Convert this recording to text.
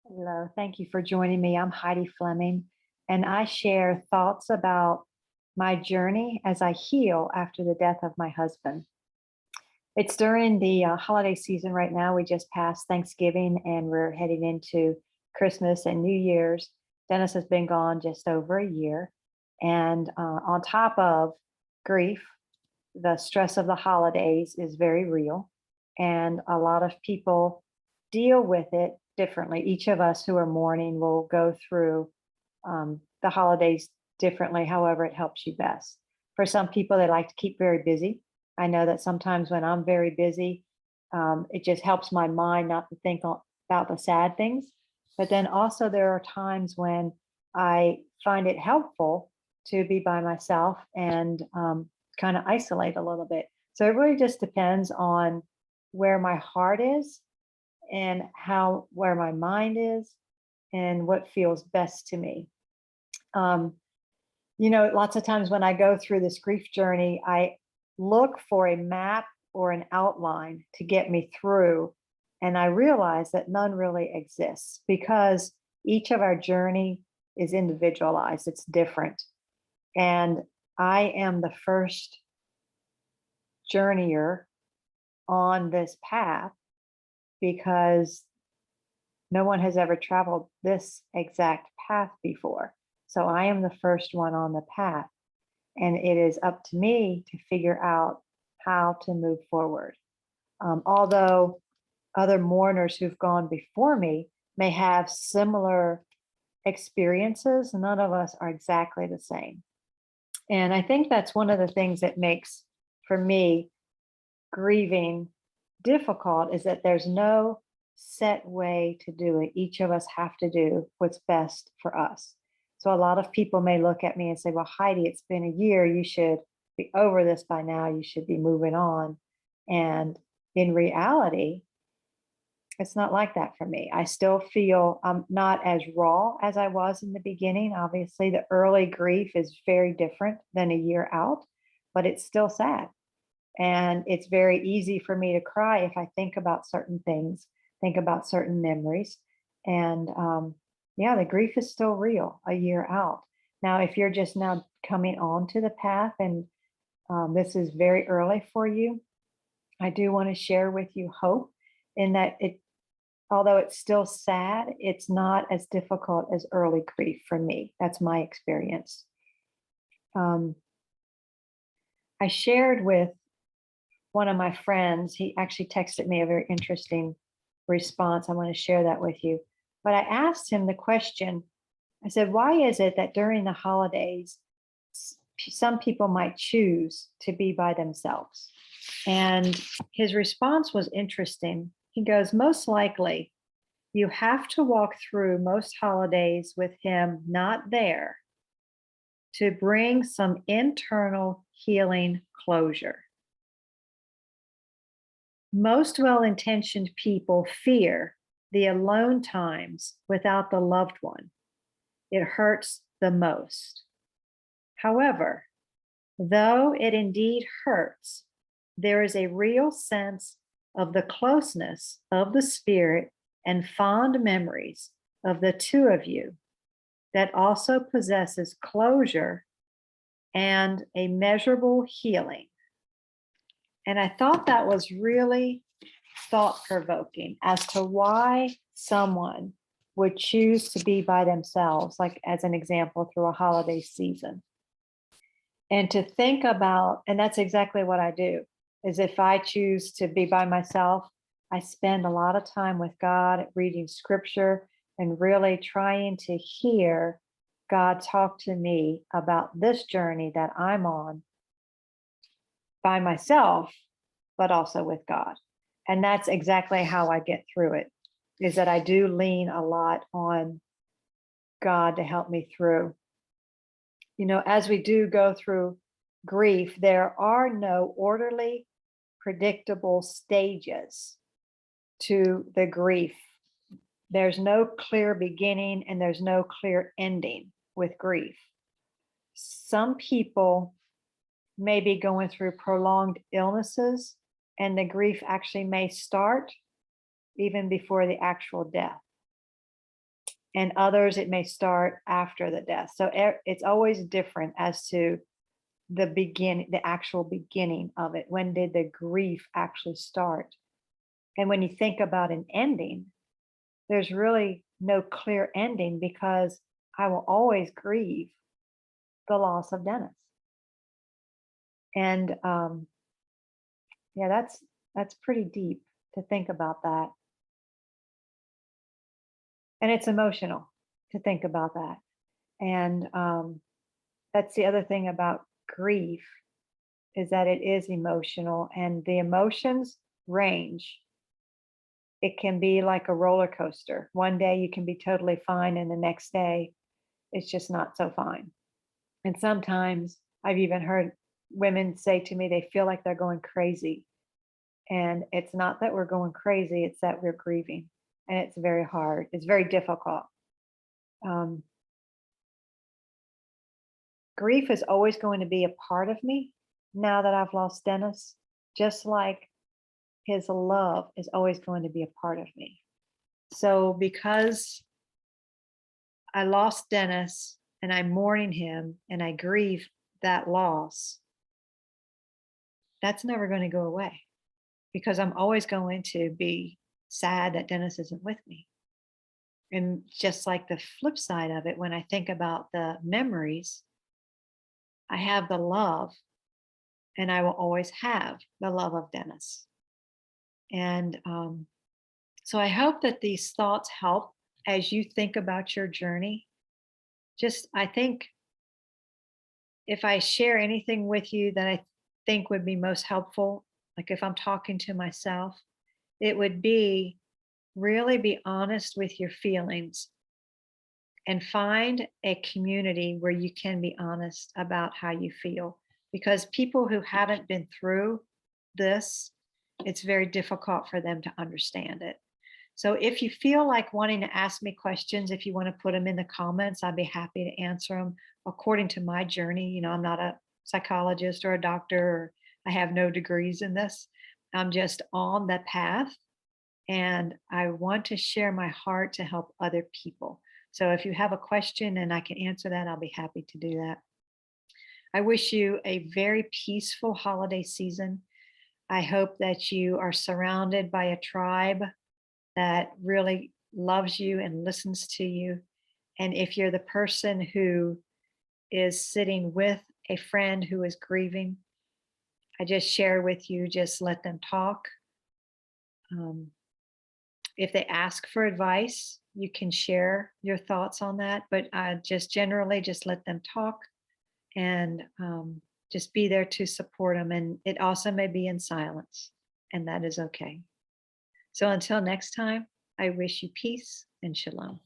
Hello, thank you for joining me. I'm Heidi Fleming, and I share thoughts about my journey as I heal after the death of my husband. It's during the holiday season right now. We just passed Thanksgiving and we're heading into Christmas and New Year's. Dennis has been gone just over a year. And on top of grief, the stress of the holidays is very real. And a lot of people deal with it differently. Each of us who are mourning will go through the holidays differently, however, it helps you best. For some people, they like to keep very busy. I know that sometimes when I'm very busy, it just helps my mind not to think about the sad things. But then also, there are times when I find it helpful to be by myself and kind of isolate a little bit. So it really just depends on where my heart is and how where my mind is and what feels best to me. Um, Lots of times when I go through this grief journey, I look for a map or an outline to get me through. And I realize that none really exists because each of our journey is individualized, it's different. And I am the first journeyer on this path because no one has ever traveled this exact path before. So I am the first one on the path. And it is up to me to figure out how to move forward. Although other mourners who've gone before me may have similar experiences, none of us are exactly the same. And I think that's one of the things that makes, for me, grieving difficult is that there's no set way to do it. Each of us have to do what's best for us. So a lot of people may look at me and say, well, Heidi, it's been a year. You should be over this by now. You should be moving on. And in reality, it's not like that for me. I still feel I'm not as raw as I was in the beginning. Obviously, the early grief is very different than a year out, but it's still sad. And it's very easy for me to cry if I think about certain things, think about certain memories. And yeah, the grief is still real a year out. Now, if you're just now coming onto the path and this is very early for you, I do want to share with you hope in that although it's still sad, it's not as difficult as early grief for me. That's my experience. Um, I shared with one of my friends, he actually texted me a very interesting response. I want to share that with you. But I asked him the question, I said, why is it that during the holidays, some people might choose to be by themselves? And his response was interesting. He goes, most likely, you have to walk through most holidays with him not there to bring some internal healing closure. Most well intentioned people fear the alone times without the loved one. It hurts the most. However, though it indeed hurts, there is a real sense of the closeness of the spirit and fond memories of the two of you that also possesses closure and a measurable healing. And I thought that was really thought provoking as to why someone would choose to be by themselves, like as an example, through a holiday season. And to think about, and that's exactly what I do, is if I choose to be by myself, I spend a lot of time with God reading scripture and really trying to hear God talk to me about this journey that I'm on by myself, but also with God. And that's exactly how I get through it, is that I do lean a lot on God to help me through. As we do go through grief, there are no orderly, predictable stages to the grief. There's no clear beginning and there's no clear ending with grief. Some people may be going through prolonged illnesses, and the grief actually may start even before the actual death. and others it may start after the death. So it's always different as to the beginning, the actual beginning of it. When did the grief actually start? And when you think about an ending, there's really no clear ending, because I will always grieve the loss of Dennis. And yeah, that's pretty deep to think about that. And it's emotional to think about that. And that's the other thing about grief, is that it is emotional, and the emotions range. It can be like a roller coaster. One day you can be totally fine, and the next day it's just not so fine. And sometimes I've even heard women say to me they feel like they're going crazy. And it's not that we're going crazy, it's that we're grieving. And it's very hard, it's very difficult. Um, Grief is always going to be a part of me now that I've lost Dennis, just like his love is always going to be a part of me. So because I lost Dennis and I'm mourning him and I grieve that loss, that's never going to go away, because I'm always going to be sad that Dennis isn't with me. And just like the flip side of it, when I think about the memories, I have the love, and I will always have the love of Dennis. And so I hope that these thoughts help as you think about your journey. Just, I think if I share anything with you that I think would be most helpful, like if I'm talking to myself, it would be really be honest with your feelings and find a community where you can be honest about how you feel. Because people who haven't been through this, it's very difficult for them to understand it. So if you feel like wanting to ask me questions, if you want to put them in the comments, I'd be happy to answer them according to my journey. You know, I'm not a psychologist or a doctor, or I have no degrees in this. I'm just on the path, and I want to share my heart to help other people. So if you have a question and I can answer that, I'll be happy to do that. I wish you a very peaceful holiday season. I hope that you are surrounded by a tribe that really loves you and listens to you. And if you're the person who is sitting with a friend who is grieving, I just share with you, just let them talk. If they ask for advice, you can share your thoughts on that, but just generally just let them talk, and just be there to support them. And it also may be in silence, and that is okay. So until next time, I wish you peace and shalom.